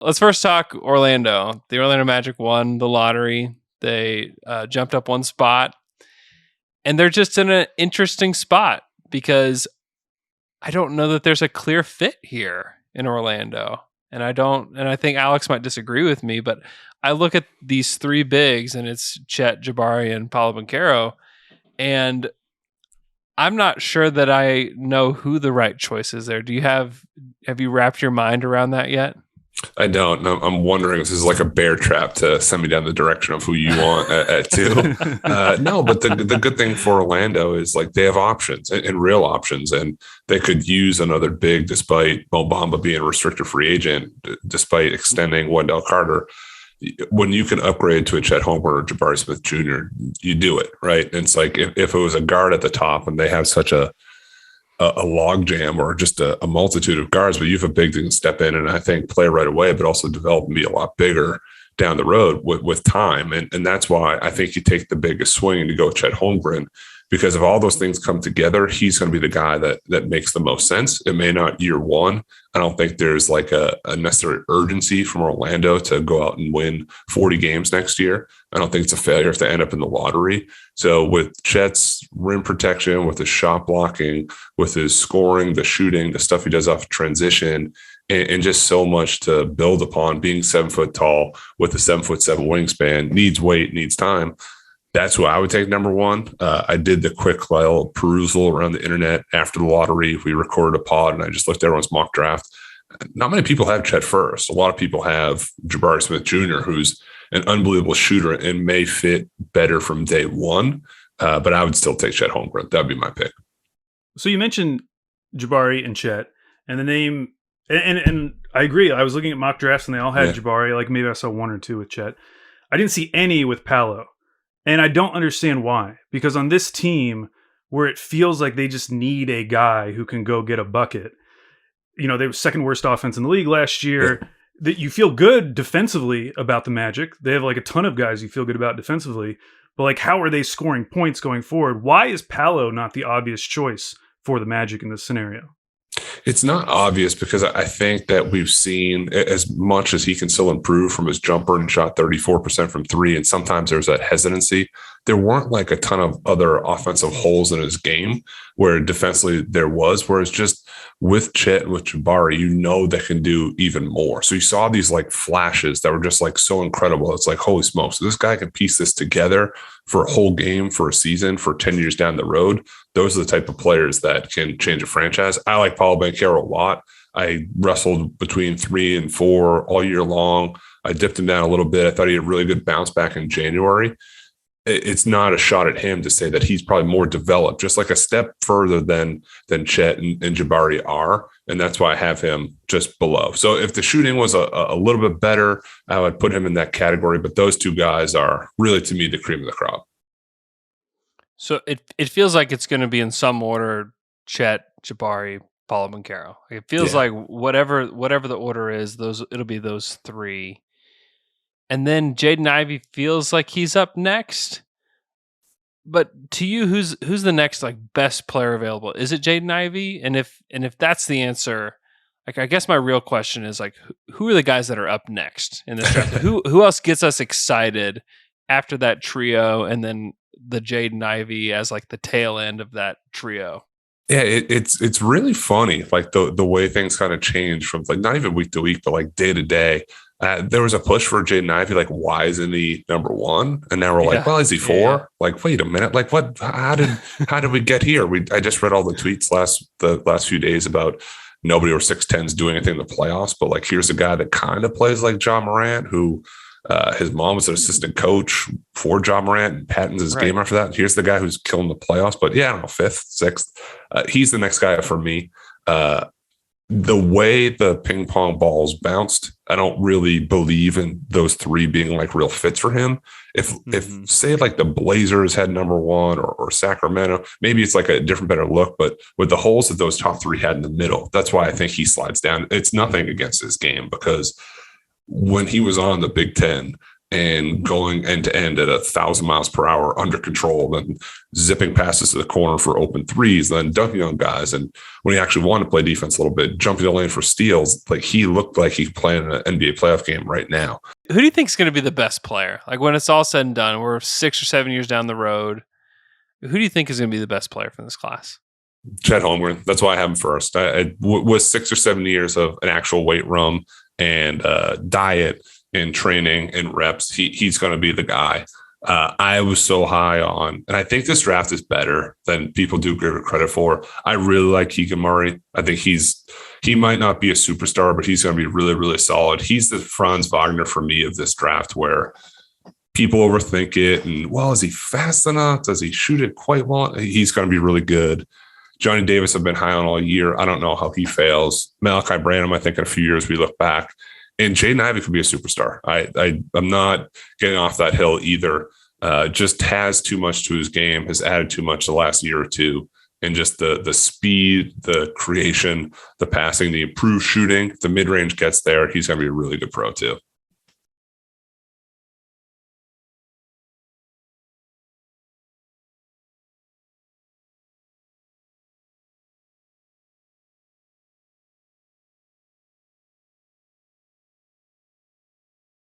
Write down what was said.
Let's first talk Orlando. The Orlando Magic won the lottery. They jumped up one spot, and they're just in an interesting spot because I don't know that there's a clear fit here in Orlando. And I think Alex might disagree with me, but I look at these three bigs, and it's Chet, Jabari, and Paolo Banchero, and I'm not sure that I know who the right choice is there. Have you wrapped your mind around that yet? I don't. I'm wondering if this is like a bear trap to send me down the direction of who you want at two. No, but the good thing for Orlando is like they have options and real options, and they could use another big despite Mo Bamba being a restricted free agent, despite extending Wendell Carter. When you can upgrade to a Chet Holmgren or Jabari Smith Jr., you do it, right? And it's like if it was a guard at the top and they have such a logjam or just a multitude of guards, but you have a big thing to step in and I think play right away, but also develop and be a lot bigger down the road with time. And that's why I think you take the biggest swing to go with Chet Holmgren, because if all those things come together, he's going to be the guy that makes the most sense. It may not year one. I don't think there's like a necessary urgency from Orlando to go out and win 40 games next year. I don't think it's a failure if they end up in the lottery. So with Chet's rim protection, with his shot blocking, with his scoring, the shooting, the stuff he does off transition, and just so much to build upon, being 7 foot tall with a 7'7" wingspan, needs weight, needs time. That's who I would take number one. I did the quick little perusal around the internet after the lottery. We recorded a pod and I just looked at everyone's mock draft. Not many people have Chet first. A lot of people have Jabari Smith Jr., who's an unbelievable shooter and may fit better from day one. But I would still take Chet Holmgren. That'd be my pick. So you mentioned Jabari and Chet, and the name, and I agree. I was looking at mock drafts and they all had Jabari. Like maybe I saw one or two with Chet. I didn't see any with Paolo. And I don't understand why, because on this team where it feels like they just need a guy who can go get a bucket, they were second worst offense in the league last year. That you feel good defensively about the Magic. They have like a ton of guys you feel good about defensively, but like, how are they scoring points going forward? Why is Paolo not the obvious choice for the Magic in this scenario? It's not obvious because I think that we've seen, as much as he can still improve from his jumper and shot 34% from three, and sometimes there's that hesitancy, there weren't like a ton of other offensive holes in his game where defensively there was, whereas just with Chet, with Jabari, they can do even more. So you saw these like flashes that were just like so incredible. It's like, holy smokes, this guy can piece this together for a whole game, for a season, for 10 years down the road. Those are the type of players that can change a franchise. I like Paolo Banchero a lot. I wrestled between 3 and 4 all year long. I dipped him down a little bit. I thought he had a really good bounce back in January. It's not a shot at him to say that he's probably more developed, just like a step further than Chet and Jabari are. And that's why I have him just below. So if the shooting was a little bit better, I would put him in that category. But those two guys are really, to me, the cream of the crop. So it feels like it's going to be in some order: Chet, Jabari, Paolo Banchero. It feels like whatever the order is, it'll be those three. And then Jaden Ivey feels like he's up next. But to you, who's the next like best player available? Is it Jaden Ivey? And if that's the answer, like I guess my real question is like, who are the guys that are up next in this draft? who else gets us excited after that trio, and then the Jaden Ivey as like the tail end of that trio? Yeah, it's really funny, like the way things kind of change from like not even week to week, but like day to day. There was a push for Jaden Ivey, like, why isn't he number one? And now we're like, well, is he 4? Yeah. Like, wait a minute, like what? How did we get here? I just read all the tweets the last few days about nobody over 6'10s doing anything in the playoffs, but like here's a guy that kind of plays like Ja Morant, who his mom was an assistant coach for Ja Morant and patents his game after that. Here's the guy who's killing the playoffs, but yeah, I don't know, 5th, 6th. He's the next guy for me. The way the ping pong balls bounced, I don't really believe in those three being like real fits for him. If say like the Blazers had number one or Sacramento, maybe it's like a different, better look, but with the holes that those top three had in the middle, that's why I think he slides down. It's nothing against his game, because when he was on the Big Ten, and going end to end at 1,000 miles per hour under control, then zipping passes to the corner for open threes, then dunking on guys. And when he actually wanted to play defense a little bit, jumping the lane for steals, like he looked like he could play in an NBA playoff game right now. Who do you think is going to be the best player? Like when it's all said and done, we're 6 or 7 years down the road. Who do you think is going to be the best player from this class? Chet Holmgren. That's why I have him first. With 6 or 7 years of an actual weight room and diet and training and reps, he's going to be the guy. I was so high on, and I think this draft is better than people do give it credit for. I really like Keegan Murray. I think he might not be a superstar, but he's going to be really, really solid. He's the Franz Wagner for me of this draft, where people overthink it. And, well, is he fast enough? Does he shoot it quite well? He's going to be really good. Johnny Davis I've been high on all year. I don't know how he fails. Malachi Branham, I think in a few years we look back. And Jaden Ivey could be a superstar. I'm not getting off that hill either. Just has too much to his game, has added too much the last year or two. And just the speed, the creation, the passing, the improved shooting, if the mid-range gets there, he's going to be a really good pro too.